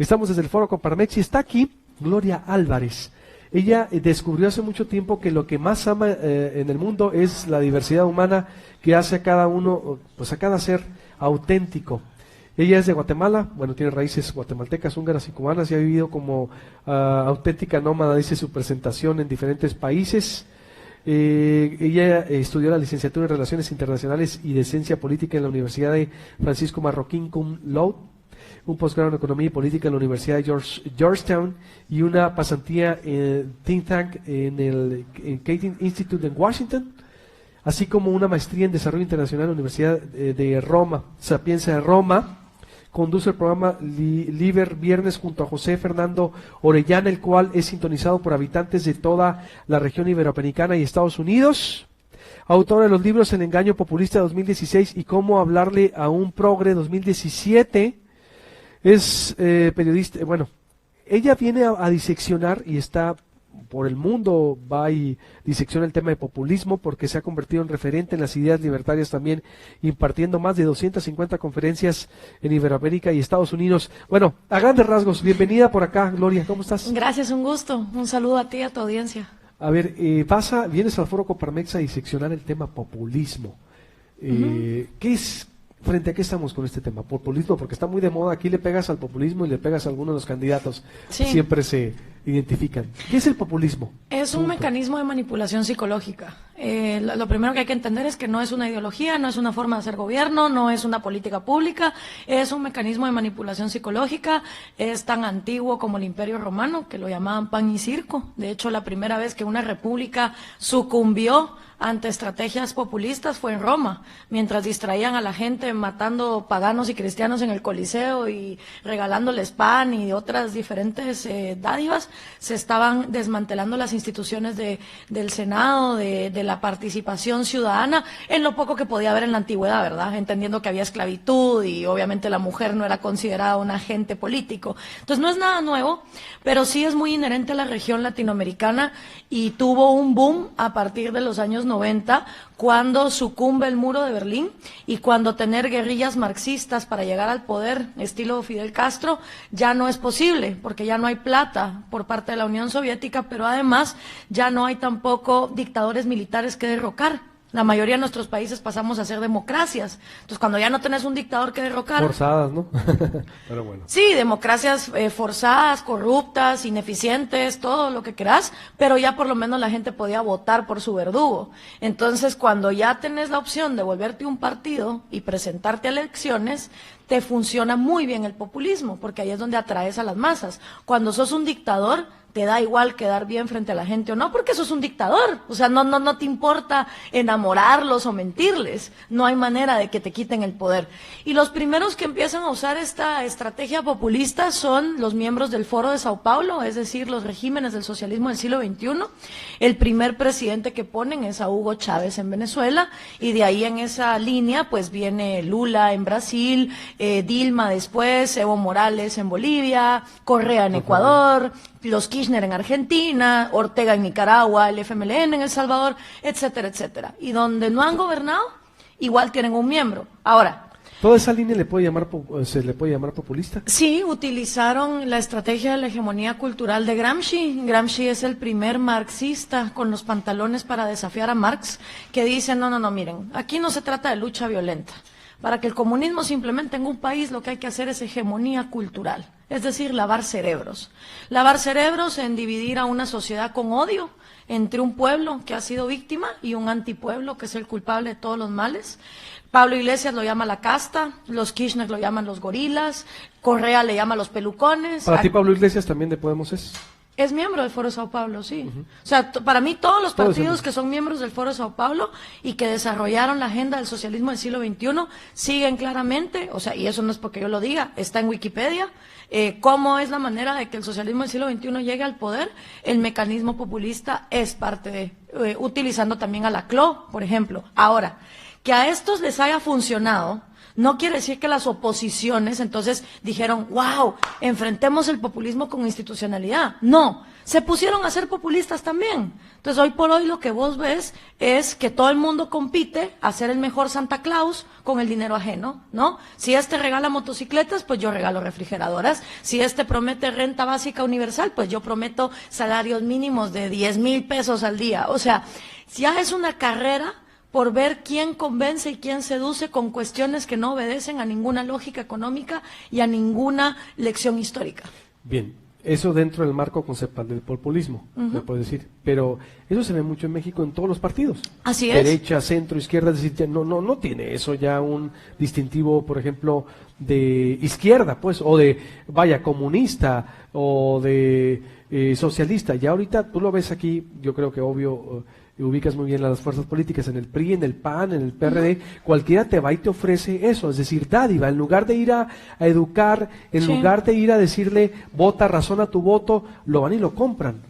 Estamos desde el Foro Coparmex y está aquí Gloria Álvarez. Ella descubrió hace mucho tiempo que lo que más ama en el mundo es la diversidad humana que hace a cada uno, pues a cada ser auténtico. Ella es de Guatemala, bueno, tiene raíces guatemaltecas, húngaras y cubanas y ha vivido como auténtica nómada, dice su presentación, en diferentes países. Ella estudió la licenciatura en Relaciones Internacionales y de Ciencia Política en la Universidad de Francisco Marroquín cum laude, un posgrado en Economía y Política en la Universidad de Georgetown y una pasantía en think tank en el Keating Institute en Washington, así como una maestría en Desarrollo Internacional en la Universidad de Roma, Sapienza de Roma. Conduce el programa Liber Viernes junto a José Fernando Orellana, el cual es sintonizado por habitantes de toda la región iberoamericana y Estados Unidos. Autora de los libros El engaño populista 2016 y Cómo hablarle a un progre 2017. Es periodista, bueno, ella viene a diseccionar y está por el mundo, va y disecciona el tema de populismo porque se ha convertido en referente en las ideas libertarias también, impartiendo más de 250 conferencias en Iberoamérica y Estados Unidos. Bueno, a grandes rasgos, bienvenida por acá, Gloria, ¿cómo estás? Gracias, un gusto, un saludo a ti y a tu audiencia. A ver, vienes al Foro Coparmex a diseccionar el tema populismo. ¿Qué es? ¿Frente a qué estamos con este tema? Populismo, porque está muy de moda, aquí le pegas al populismo y le pegas a algunos de los candidatos, sí, siempre se identifican. ¿Qué es el populismo? Es un mecanismo de manipulación psicológica. Lo primero que hay que entender es que no es una ideología, no es una forma de hacer gobierno, no es una política pública, es un mecanismo de manipulación psicológica, es tan antiguo como el Imperio Romano, que lo llamaban pan y circo. De hecho, la primera vez que una república sucumbió ante estrategias populistas fue en Roma, mientras distraían a la gente matando paganos y cristianos en el Coliseo y regalándoles pan y otras diferentes dádivas, se estaban desmantelando las instituciones del Senado, de la participación ciudadana, en lo poco que podía haber en la antigüedad, ¿verdad? Entendiendo que había esclavitud y obviamente la mujer no era considerada un agente político. Entonces no es nada nuevo, pero sí es muy inherente a la región latinoamericana y tuvo un boom a partir de los años 90, cuando sucumbe el muro de Berlín y cuando tener guerrillas marxistas para llegar al poder, estilo Fidel Castro, ya no es posible, porque ya no hay plata por parte de la Unión Soviética, pero además ya no hay tampoco dictadores militares que derrocar. La mayoría de nuestros países pasamos a ser democracias. Entonces, cuando ya no tenés un dictador que derrocar... Forzadas, ¿no? Pero bueno. Sí, democracias forzadas, corruptas, ineficientes, todo lo que querás, pero ya por lo menos la gente podía votar por su verdugo. Entonces, cuando ya tenés la opción de volverte un partido y presentarte a elecciones, te funciona muy bien el populismo, porque ahí es donde atraes a las masas. Cuando sos un dictador, te da igual quedar bien frente a la gente o no, porque sos un dictador. O sea, no te importa enamorarlos o mentirles. No hay manera de que te quiten el poder. Y los primeros que empiezan a usar esta estrategia populista son los miembros del Foro de Sao Paulo, es decir, los regímenes del socialismo del siglo XXI. El primer presidente que ponen es a Hugo Chávez en Venezuela, y de ahí en esa línea pues viene Lula en Brasil, Dilma después, Evo Morales en Bolivia, Correa en Ecuador, los Kirchner en Argentina, Ortega en Nicaragua, el FMLN en El Salvador, etcétera, etcétera. Y donde no han gobernado, igual tienen un miembro. Ahora, ¿toda esa línea se le puede llamar populista? Sí, utilizaron la estrategia de la hegemonía cultural de Gramsci. Gramsci es el primer marxista con los pantalones para desafiar a Marx, que dice, no, miren, aquí no se trata de lucha violenta. Para que el comunismo se implemente en un país, lo que hay que hacer es hegemonía cultural, es decir, lavar cerebros. Lavar cerebros en dividir a una sociedad con odio entre un pueblo que ha sido víctima y un antipueblo que es el culpable de todos los males. Pablo Iglesias lo llama la casta, los Kirchner lo llaman los gorilas, Correa le llama los pelucones. ¿Para ti Pablo Iglesias también de Podemos es? Es miembro del Foro de Sao Paulo, sí. O sea, para mí todos los partidos que son miembros del Foro de Sao Paulo y que desarrollaron la agenda del socialismo del siglo XXI siguen claramente, o sea, y eso no es porque yo lo diga, está en Wikipedia, cómo es la manera de que el socialismo del siglo XXI llegue al poder. El mecanismo populista es parte de, utilizando también a la CLO, por ejemplo. Ahora, que a estos les haya funcionado No quiere decir que las oposiciones entonces dijeron, wow, enfrentemos el populismo con institucionalidad. No, se pusieron a ser populistas también. Entonces hoy por hoy lo que vos ves es que todo el mundo compite a ser el mejor Santa Claus con el dinero ajeno, ¿no? Si este regala motocicletas, pues yo regalo refrigeradoras. Si este promete renta básica universal, pues yo prometo salarios mínimos de 10,000 pesos al día. O sea, ya es una carrera por ver quién convence y quién seduce con cuestiones que no obedecen a ninguna lógica económica y a ninguna lección histórica. Bien, eso dentro del marco conceptual del populismo, me puedo decir, pero eso se ve mucho en México en todos los partidos. Así es. Derecha, centro, izquierda, es decir, ya no tiene eso ya un distintivo, por ejemplo, de izquierda, pues, o de, vaya, comunista, o de socialista. Ya ahorita tú lo ves aquí, yo creo que obvio, ubicas muy bien las fuerzas políticas en el PRI, en el PAN, en el PRD, cualquiera te va y te ofrece eso, es decir, dádiva, en lugar de ir a educar, en lugar de ir a decirle, vota, razona tu voto, lo van y lo compran,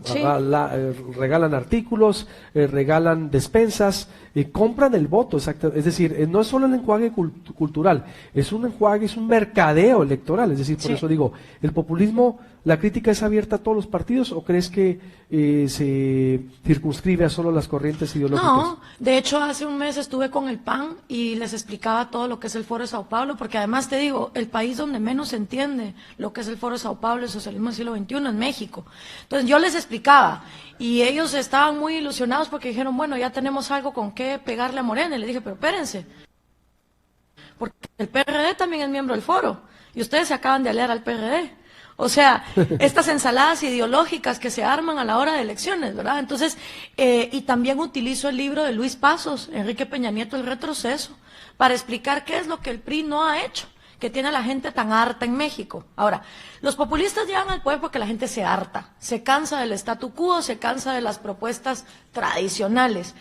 regalan artículos, regalan despensas, compran el voto, exacto, es decir, no es solo el enjuague cultural, es un enjuague, es un mercadeo electoral, es decir, por eso digo, el populismo, ¿la crítica es abierta a todos los partidos o crees que se circunscribe a solo las corrientes ideológicas? No, de hecho hace un mes estuve con el PAN y les explicaba todo lo que es el Foro de Sao Paulo, porque además te digo, el país donde menos se entiende lo que es el Foro de Sao Paulo, el socialismo del siglo XXI, es México. Entonces yo les explicaba y ellos estaban muy ilusionados porque dijeron, bueno, ya tenemos algo con qué pegarle a Morena. Y le dije, pero espérense, porque el PRD también es miembro del Foro y ustedes se acaban de aliar al PRD. O sea, estas ensaladas ideológicas que se arman a la hora de elecciones, ¿verdad? Entonces, y también utilizo el libro de Luis Pasos, Enrique Peña Nieto, El retroceso, para explicar qué es lo que el PRI no ha hecho, que tiene a la gente tan harta en México. Ahora, los populistas llegan al poder porque la gente se harta, se cansa del statu quo, se cansa de las propuestas tradicionales.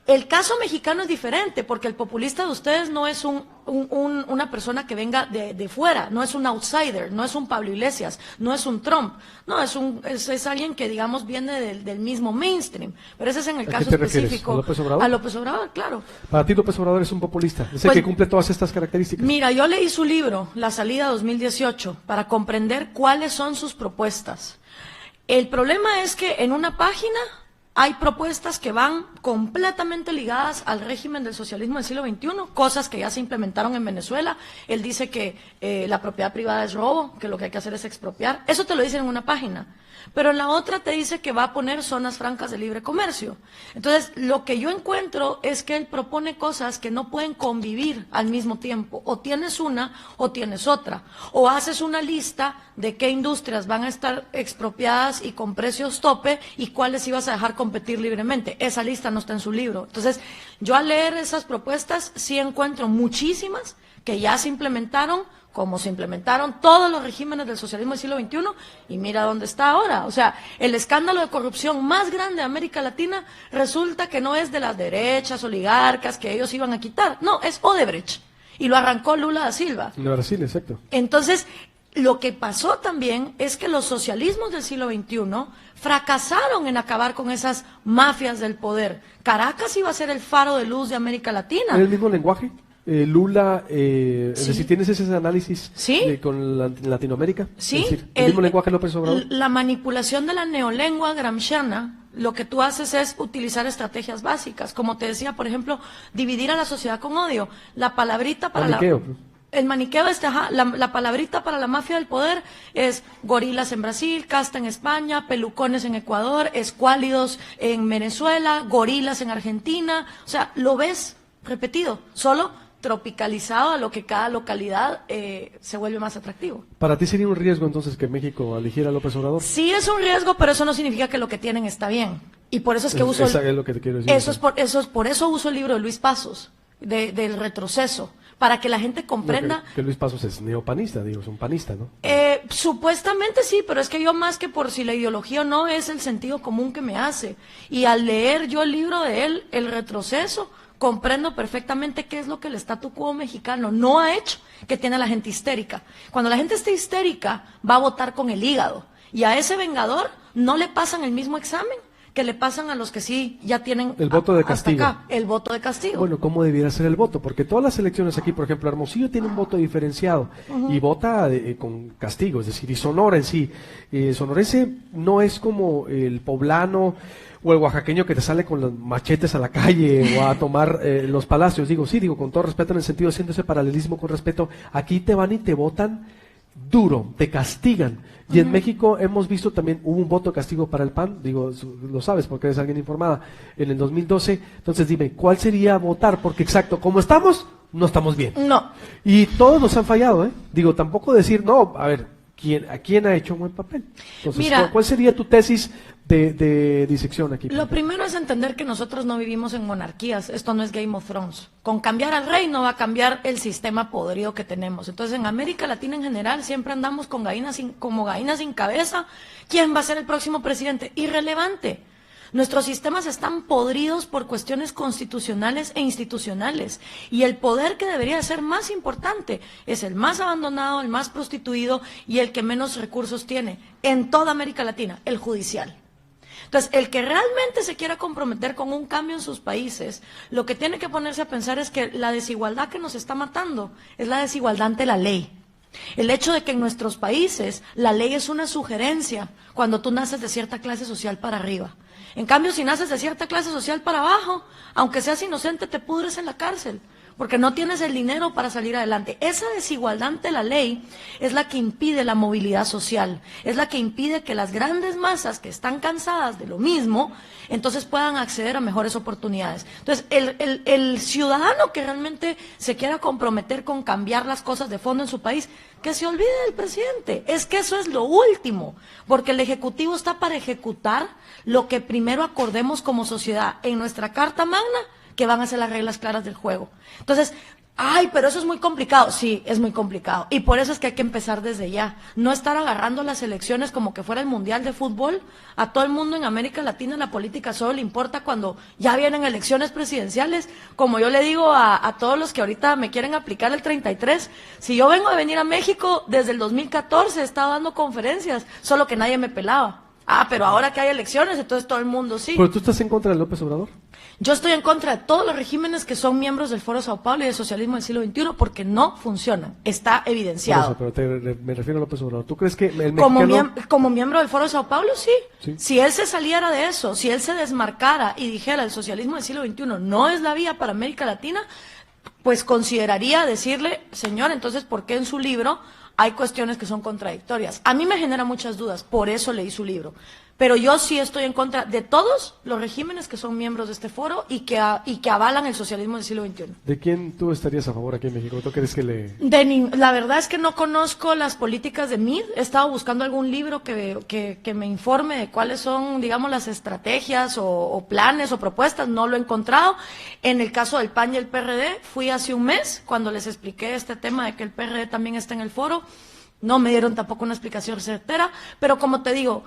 El caso mexicano es diferente, porque el populista de ustedes no es una persona que venga de fuera, no es un outsider, no es un Pablo Iglesias, no es un Trump, no, es alguien que, digamos, viene del mismo mainstream. Pero ese es en el caso específico. ¿A López Obrador? A López Obrador, claro. Para ti López Obrador es un populista, es el Pues, que cumple todas estas características. Mira, yo leí su libro, La Salida 2018, para comprender cuáles son sus propuestas. El problema es que en una página hay propuestas que van completamente ligadas al régimen del socialismo del siglo XXI, cosas que ya se implementaron en Venezuela. Él dice que la propiedad privada es robo, que lo que hay que hacer es expropiar. Eso te lo dicen en una página. Pero en la otra te dice que va a poner zonas francas de libre comercio. Entonces, lo que yo encuentro es que él propone cosas que no pueden convivir al mismo tiempo. O tienes una o tienes otra. O haces una lista de qué industrias van a estar expropiadas y con precios tope y cuáles ibas a dejar competir libremente. Esa lista no está en su libro. Entonces, yo al leer esas propuestas sí encuentro muchísimas que ya se implementaron, como se implementaron todos los regímenes del socialismo del siglo XXI, y mira dónde está ahora. O sea, el escándalo de corrupción más grande de América Latina resulta que no es de las derechas oligarcas que ellos iban a quitar, no, es Odebrecht, y lo arrancó Lula da Silva. De Brasil, exacto. Entonces, lo que pasó también es que los socialismos del siglo XXI fracasaron en acabar con esas mafias del poder. Caracas iba a ser el faro de luz de América Latina. ¿Es el mismo lenguaje? Lula, es decir, ¿tienes ese análisis con Latinoamérica? Sí. Es decir, ¿el mismo lenguaje López Obrador? La manipulación de la neolengua gramsciana, lo que tú haces es utilizar estrategias básicas. Como te decía, por ejemplo, dividir a la sociedad con odio. La palabrita para el maniqueo, la palabrita para la mafia del poder es gorilas en Brasil, casta en España, pelucones en Ecuador, escuálidos en Venezuela, gorilas en Argentina. O sea, lo ves repetido, solo tropicalizado a lo que cada localidad se vuelve más atractivo. ¿Para ti sería un riesgo entonces que México eligiera a López Obrador? Sí es un riesgo, pero eso no significa que lo que tienen está bien. Y por eso es que uso... es lo que te quiero decir. Por eso uso el libro de Luis Pasos, del retroceso, para que la gente comprenda... No, que Luis Pasos es neopanista, digo, es un panista, ¿no? Supuestamente sí, pero es que yo más que por si la ideología o no, es el sentido común que me hace. Y al leer yo el libro de él, El retroceso, comprendo perfectamente qué es lo que el statu quo mexicano no ha hecho, que tiene a la gente histérica. Cuando la gente esté histérica, va a votar con el hígado. Y a ese vengador no le pasan el mismo examen que le pasan a los que sí ya tienen el voto de hasta castigo. acá, el voto de castigo. Bueno, ¿cómo debiera ser el voto? Porque todas las elecciones aquí, por ejemplo, Hermosillo tiene un voto diferenciado y vota con castigo, es decir, y Sonora en sí. Sonorense no es como el poblano o el oaxaqueño que te sale con los machetes a la calle o a tomar los palacios. Digo, con todo respeto en el sentido, haciendo ese paralelismo con respeto, aquí te van y te votan duro, te castigan. Y en México hemos visto también, hubo un voto de castigo para el PAN, lo sabes porque eres alguien informada, en el 2012. Entonces dime, ¿cuál sería votar? Porque exacto, como estamos, no estamos bien. No. Y todos nos han fallado, ¿eh? Tampoco decir, no, a ver, ¿quién ha hecho un buen papel? Entonces, Mira, ¿cuál sería tu tesis de disección aquí? Lo primero es entender que nosotros no vivimos en monarquías, esto no es Game of Thrones. Con cambiar al rey no va a cambiar el sistema podrido que tenemos. Entonces en América Latina en general siempre andamos con como gallinas sin cabeza. ¿Quién va a ser el próximo presidente? Irrelevante. Nuestros sistemas están podridos por cuestiones constitucionales e institucionales. Y el poder que debería ser más importante es el más abandonado, el más prostituido y el que menos recursos tiene en toda América Latina, el judicial. Entonces, el que realmente se quiera comprometer con un cambio en sus países, lo que tiene que ponerse a pensar es que la desigualdad que nos está matando es la desigualdad ante la ley. El hecho de que en nuestros países la ley es una sugerencia cuando tú naces de cierta clase social para arriba. En cambio, si naces de cierta clase social para abajo, aunque seas inocente, te pudres en la cárcel, porque no tienes el dinero para salir adelante. Esa desigualdad ante la ley es la que impide la movilidad social, es la que impide que las grandes masas que están cansadas de lo mismo, entonces puedan acceder a mejores oportunidades. Entonces, el ciudadano que realmente se quiera comprometer con cambiar las cosas de fondo en su país, que se olvide del presidente. Es que eso es lo último, porque el Ejecutivo está para ejecutar lo que primero acordemos como sociedad en nuestra Carta Magna, que van a ser las reglas claras del juego. Entonces, pero eso es muy complicado. Sí, es muy complicado. Y por eso es que hay que empezar desde ya. No estar agarrando las elecciones como que fuera el Mundial de Fútbol. A todo el mundo en América Latina la política solo le importa cuando ya vienen elecciones presidenciales. Como yo le digo a todos los que ahorita me quieren aplicar el 33, si yo vengo a venir a México desde el 2014, he estado dando conferencias, solo que nadie me pelaba. Pero ahora que hay elecciones, entonces todo el mundo sí. ¿Pero tú estás en contra de López Obrador? Yo estoy en contra de todos los regímenes que son miembros del Foro Sao Paulo y del socialismo del siglo XXI porque no funcionan. Está evidenciado. Por eso, pero me refiero a López Obrador. ¿Tú crees que el mexicano... Como miembro del Foro Sao Paulo, sí. Sí. Si él se saliera de eso, si él se desmarcara y dijera el socialismo del siglo XXI no es la vía para América Latina, pues consideraría decirle, señor, entonces, ¿por qué en su libro hay cuestiones que son contradictorias? A mí me genera muchas dudas, por eso leí su libro. Pero yo sí estoy en contra de todos los regímenes que son miembros de este foro y que avalan el socialismo del siglo XXI. ¿De quién tú estarías a favor aquí en México? ¿Tú crees que La verdad es que no conozco las políticas de MID. He estado buscando algún libro que me informe de cuáles son, digamos, las estrategias o planes o propuestas. No lo he encontrado. En el caso del PAN y el PRD, fui hace un mes cuando les expliqué este tema de que el PRD también está en el foro. No me dieron tampoco una explicación certera, pero como te digo,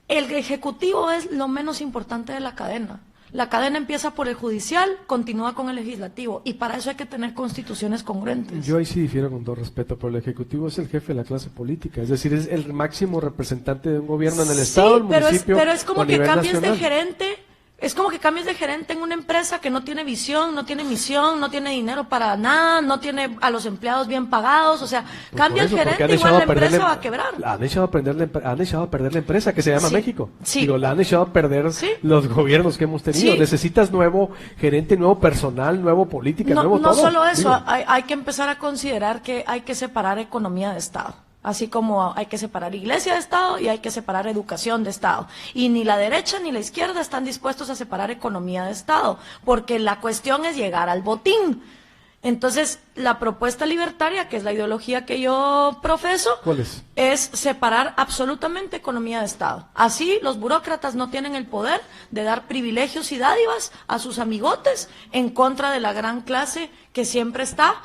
el Ejecutivo es lo menos importante de la cadena. La cadena empieza por el judicial, continúa con el legislativo, y para eso hay que tener constituciones congruentes. Yo ahí sí difiero con todo respeto, pero el Ejecutivo es el jefe de la clase política, es decir, es el máximo representante de un gobierno en el Estado, el municipio, pero es como o a que nivel cambies nacional. de gerente. Es como que cambies de gerente en una empresa que no tiene visión, no tiene misión, no tiene dinero para nada, no tiene a los empleados bien pagados, o sea, Pues cambia el por eso, porque gerente, igual la empresa va a quebrar. Han echado a perder la empresa que se llama Sí, México. sí. La han echado a perder Sí. los gobiernos que hemos tenido. Sí. Necesitas nuevo gerente, nuevo personal, nuevo política, nuevo No todo. solo eso, Digo, hay que empezar a considerar que hay que separar economía de Estado. Así como hay que separar iglesia de Estado y hay que separar educación de Estado. Y ni la derecha ni la izquierda están dispuestos a separar economía de Estado, porque la cuestión es llegar al botín. Entonces, la propuesta libertaria, que es la ideología que yo profeso, ¿cuál es? Es separar absolutamente economía de Estado. Así los burócratas no tienen el poder de dar privilegios y dádivas a sus amigotes en contra de la gran clase que siempre está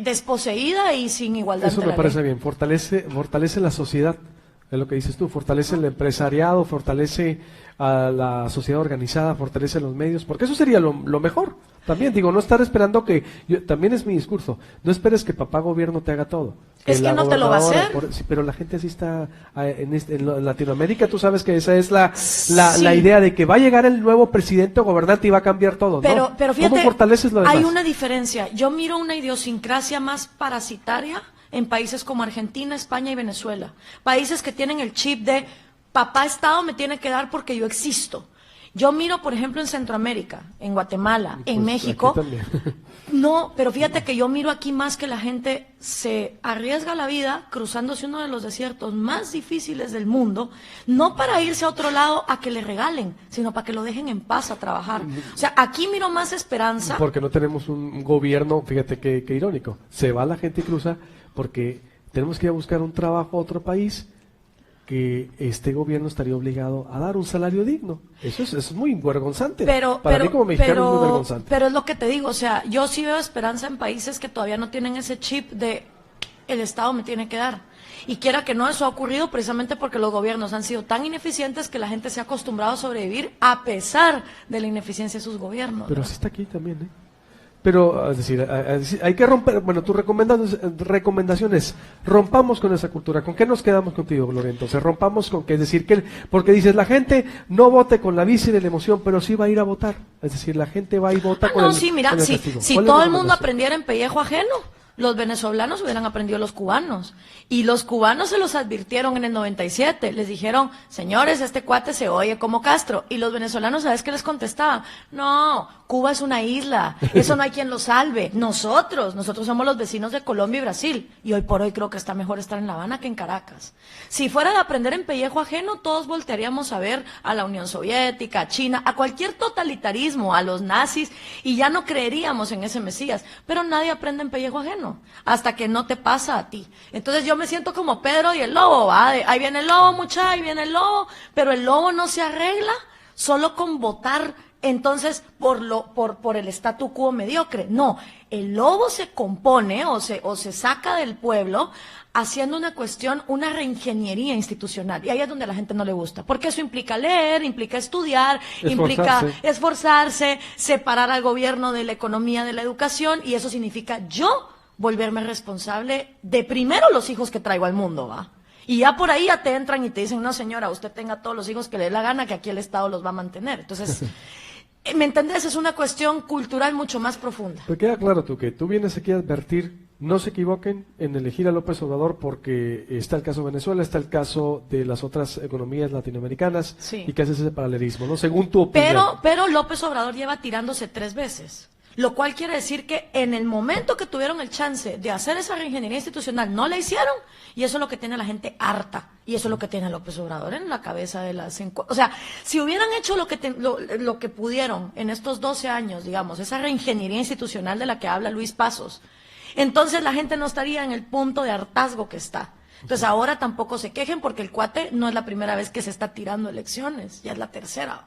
desposeída y sin igualdad. Eso me parece bien, fortalece la sociedad Es lo que dices tú, fortalece el empresariado, fortalece a la sociedad organizada, fortalece los medios, porque eso sería lo mejor. También digo, no estar esperando también es mi discurso, no esperes que papá gobierno te haga todo. Es que no te lo va a hacer. Sí, pero la gente así está en Latinoamérica, tú sabes que esa es la Sí. idea de que va a llegar el nuevo presidente o gobernante y va a cambiar todo. Pero fíjate, ¿cómo fortaleces lo demás? hay una diferencia. Yo miro una idiosincrasia más parasitaria en países como Argentina, España y Venezuela. Países que tienen el chip de papá Estado me tiene que dar porque yo existo. Yo miro, por ejemplo, en Centroamérica, en Guatemala, Pues, en México. aquí también. No, pero fíjate que yo miro aquí más que la gente se arriesga la vida cruzándose uno de los desiertos más difíciles del mundo, no para irse a otro lado a que le regalen, sino para que lo dejen en paz a trabajar. O sea, aquí miro más esperanza. Porque no tenemos un gobierno, fíjate qué irónico, se va la gente y cruza porque tenemos que ir a buscar un trabajo a otro país que este gobierno estaría obligado a dar un salario digno. Eso es muy vergonzante. Para mí como mexicano es muy vergonzante. Pero es lo que te digo, o sea, yo sí veo esperanza en países que todavía no tienen ese chip de el Estado me tiene que dar. Y quiera que no, eso ha ocurrido precisamente porque los gobiernos han sido tan ineficientes que la gente se ha acostumbrado a sobrevivir a pesar de la ineficiencia de sus gobiernos. Pero así está aquí también, ¿eh? Pero, es decir, hay que romper, bueno, tus recomendaciones, rompamos con esa cultura. ¿Con qué nos quedamos contigo, Gloria? Entonces, rompamos con qué, es decir, porque dices, la gente no vote con la visa y de la emoción, pero sí va a ir a votar. Es decir, la gente va y vota con sí, mira, con el si castigo. todo el mundo aprendiera en pellejo ajeno, los venezolanos hubieran aprendido los cubanos. Y los cubanos se los advirtieron en el 97. Les dijeron, señores, este cuate se oye como Castro. Y los venezolanos, ¿sabes qué les contestaban? No, Cuba es una isla. Eso no hay quien lo salve. Nosotros somos los vecinos de Colombia y Brasil. Y hoy por hoy creo que está mejor estar en La Habana que en Caracas. Si fuera de aprender en pellejo ajeno, todos voltearíamos a ver a la Unión Soviética, a China, a cualquier totalitarismo, a los nazis, y ya no creeríamos en ese Mesías. Pero nadie aprende en pellejo ajeno, hasta que no te pasa a ti. Entonces yo me siento como Pedro y el lobo, ¿va? Ahí viene el lobo, muchacha, ahí viene el lobo, pero el lobo no se arregla solo con votar entonces por el statu quo mediocre. No, el lobo se compone o se saca del pueblo haciendo una cuestión, una reingeniería institucional. Y ahí es donde a la gente no le gusta. Porque eso implica leer, implica estudiar, implica esforzarse, separar al gobierno de la economía, de la educación, y eso significa yo volverme responsable de primero los hijos que traigo al mundo, ¿va? Y ya por ahí ya te entran y te dicen, no señora, usted tenga todos los hijos que le dé la gana, que aquí el Estado los va a mantener. Entonces, ¿me entendés? Es una cuestión cultural mucho más profunda. Pero queda claro que tú vienes aquí a advertir, no se equivoquen en elegir a López Obrador porque está el caso de Venezuela, está el caso de las otras economías latinoamericanas, sí, y que haces ese paralelismo, ¿no? Según tu opinión. Pero López Obrador lleva tirándose 3 veces. Lo cual quiere decir que en el momento que tuvieron el chance de hacer esa reingeniería institucional, no la hicieron, y eso es lo que tiene a la gente harta, y eso es lo que tiene a López Obrador en la cabeza de las encuestas. O sea, si hubieran hecho lo que pudieron en estos 12 años, digamos, esa reingeniería institucional de la que habla Luis Pasos, entonces la gente no estaría en el punto de hartazgo que está. Entonces ahora tampoco se quejen porque el cuate no es la primera vez que se está tirando elecciones, ya es la tercera.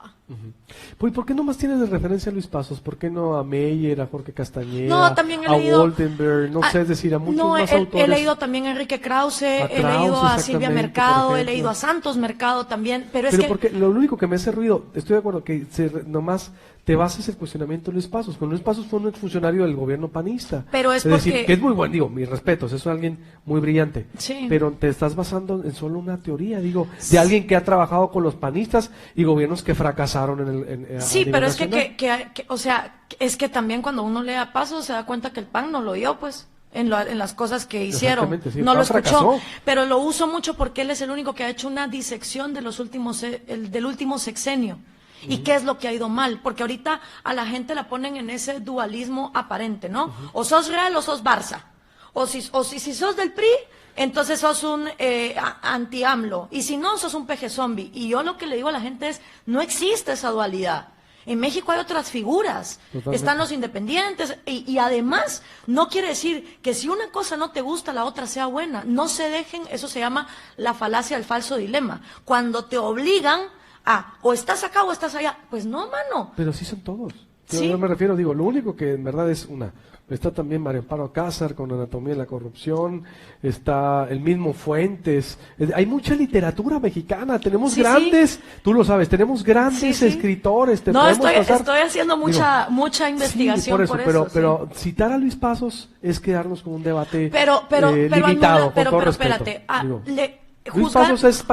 Pues, ¿por qué no más tienes de referencia a Luis Pasos? ¿Por qué no a Meyer, a Jorge Castañeda, no, también he a leído, Woldenberg? No sé, es decir, a muchos más autores. He leído también a Enrique Krause, he leído a Silvia Mercado, he leído a Santos Mercado también, pero es que... porque lo único que me hace ruido, estoy de acuerdo que nomás te bases el cuestionamiento de Luis Pasos. Con Luis Pasos fue un exfuncionario del gobierno panista. Pero es decir, que es muy bueno, digo, mis respetos, es alguien muy brillante. Sí. Pero te estás basando en solo una teoría, digo, de alguien que ha trabajado con los panistas y gobiernos que fracasaron sí, pero es que, o sea, es que también cuando uno lee a Pasos se da cuenta que el PAN no lo oyó, pues. En las cosas que hicieron, sí, no lo escuchó, fracasó. Pero lo uso mucho porque él es el único que ha hecho una disección de del último sexenio. ¿Y qué es lo que ha ido mal? Porque ahorita a la gente la ponen en ese dualismo aparente, ¿no? O sos Real o sos Barça. O si sos del PRI, entonces sos un anti-AMLO. Y si no, sos un peje zombie. Y yo lo que le digo a la gente es, no existe esa dualidad. En México hay otras figuras. Totalmente. Están los independientes. Y además, no quiere decir que si una cosa no te gusta, la otra sea buena. No se dejen, eso se llama la falacia del falso dilema. Cuando te obligan o estás acá o estás allá. Pues no, mano. Pero sí son todos. Sí. Yo me refiero, digo, lo único que en verdad es está también María Amparo Alcázar con Anatomía de la Corrupción, está el mismo Fuentes, hay mucha literatura mexicana, tenemos grandes, tú lo sabes, tenemos grandes escritores. No, estoy haciendo mucha investigación por eso, pero sí. citar a Luis Pasos es quedarnos con un debate pero limitado, con todo respeto. Espérate, Luis Pasos es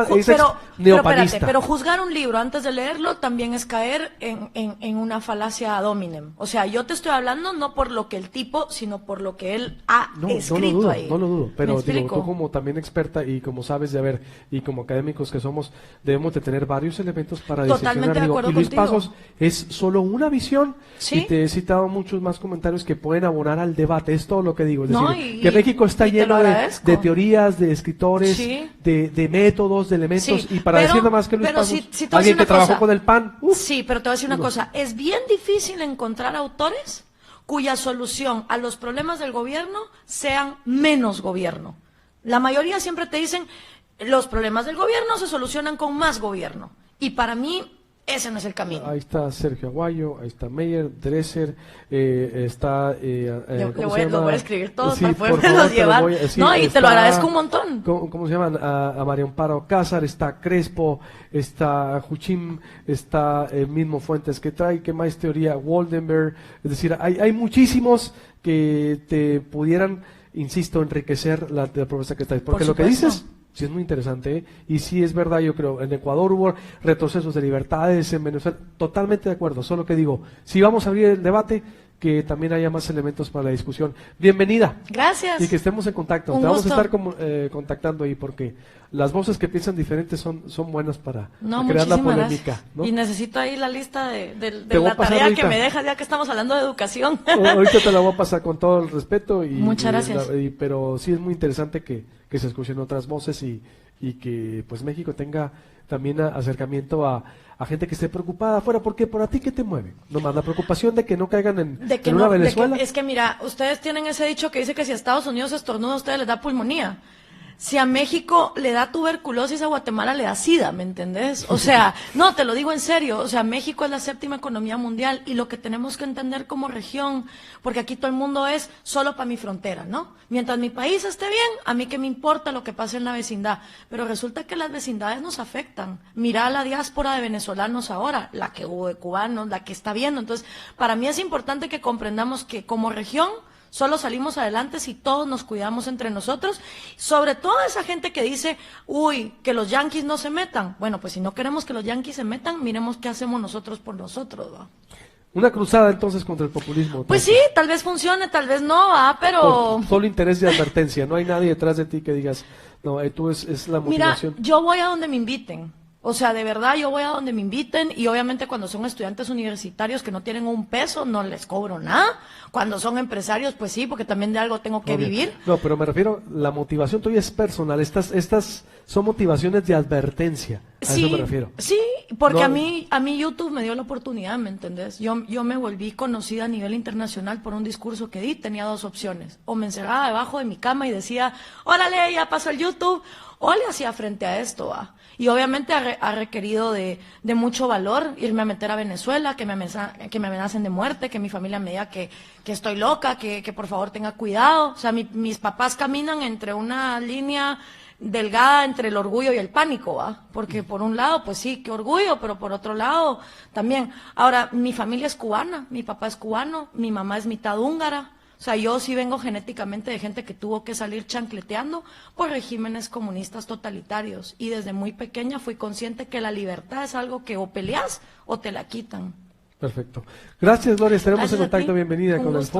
neopanista. Pero juzgar un libro antes de leerlo también es caer en una falacia ad hominem. O sea, yo te estoy hablando no por lo que el tipo, sino por lo que él ha escrito ahí. No lo dudo, pero digo, tú como también experta y como sabes y como académicos que somos, debemos de tener varios elementos para Totalmente de acuerdo y Luis contigo. Pasos es solo una visión, ¿Sí? y te he citado muchos más comentarios que pueden abonar al debate, es todo lo que digo. Es decir, que México está lleno de teorías, de escritores, de métodos, de elementos, y para decir nada más que Luis Pasos, alguien que trabajó con el PAN. Sí, pero te voy a decir una cosa, es bien difícil encontrar autores cuya solución a los problemas del gobierno sean menos gobierno. La mayoría siempre te dicen, los problemas del gobierno se solucionan con más gobierno. Y para mí, ese no es el camino. Ahí está Sergio Aguayo, ahí está Meyer, Dresser, está... Lo voy a escribir todos sí, para poderlos llevar. Te lo agradezco un montón. ¿Cómo se llaman? A María Amparo Cázar, está Crespo, está Juchim, está el mismo Fuentes que trae, ¿qué más teoría? Waldenberg, es decir, hay muchísimos que te pudieran, insisto, enriquecer la propuesta que traes, porque lo que dices... Sí, es muy interesante, ¿eh? Y sí es verdad, yo creo, en Ecuador hubo retrocesos de libertades, en Venezuela, totalmente de acuerdo, solo que digo, si vamos a abrir el debate, que también haya más elementos para la discusión. Bienvenida. Gracias. Y que estemos en contacto. Te vamos a estar contactando ahí, porque las voces que piensan diferentes son buenas para crear la polémica, ¿no? Y necesito ahí la lista de la tarea que me dejas, ya que estamos hablando de educación. Ahorita te la voy a pasar con todo el respeto. Muchas gracias. Pero sí es muy interesante que se escuchen otras voces y que pues México tenga también acercamiento a gente que esté preocupada afuera, porque por a ti ¿qué te mueve? Nomás la preocupación de que no caigan en una Venezuela. Es que mira, ustedes tienen ese dicho que dice que si a Estados Unidos estornuda a ustedes les da pulmonía. Si a México le da tuberculosis, a Guatemala le da SIDA, ¿me entendés? O sea, no, te lo digo en serio, o sea, México es la 7ª economía mundial y lo que tenemos que entender como región, porque aquí todo el mundo es solo para mi frontera, ¿no? Mientras mi país esté bien, a mí qué me importa lo que pase en la vecindad, pero resulta que las vecindades nos afectan. Mira la diáspora de venezolanos ahora, la que hubo de cubanos, la que está viendo. Entonces, para mí es importante que comprendamos que como región solo salimos adelante si todos nos cuidamos entre nosotros, sobre todo esa gente que dice, uy, que los yanquis no se metan. Bueno, pues si no queremos que los yanquis se metan, miremos qué hacemos nosotros por nosotros, ¿va? Una cruzada entonces contra el populismo. Pues sí, tal vez funcione, tal vez no, pero... Por solo interés de advertencia, no hay nadie detrás de ti que digas, no, tú es la motivación. Mira, yo voy a donde me inviten. O sea, de verdad, yo voy a donde me inviten y obviamente cuando son estudiantes universitarios que no tienen un peso, no les cobro nada. Cuando son empresarios, pues sí, porque también de algo tengo que vivir. No, pero me refiero, la motivación tuya es personal. Estas son motivaciones de advertencia. A eso me refiero. Sí, porque a mí YouTube me dio la oportunidad, ¿me entendés? Yo me volví conocida a nivel internacional por un discurso que di. Tenía 2 opciones. O me encerraba debajo de mi cama y decía, órale, ya pasó el YouTube. O le hacía frente a esto, ¿va? Y obviamente ha requerido de mucho valor irme a meter a Venezuela, que me amenacen de muerte, que mi familia me diga que estoy loca, que por favor tenga cuidado. O sea, mis papás caminan entre una línea delgada entre el orgullo y el pánico, ¿va? Porque por un lado, pues sí, qué orgullo, pero por otro lado también. Ahora, mi familia es cubana, mi papá es cubano, mi mamá es mitad húngara. O sea, yo sí vengo genéticamente de gente que tuvo que salir chancleteando por regímenes comunistas totalitarios. Y desde muy pequeña fui consciente que la libertad es algo que o peleas o te la quitan. Perfecto. Gracias, Gloria. Estaremos en contacto. Bienvenida con el foro.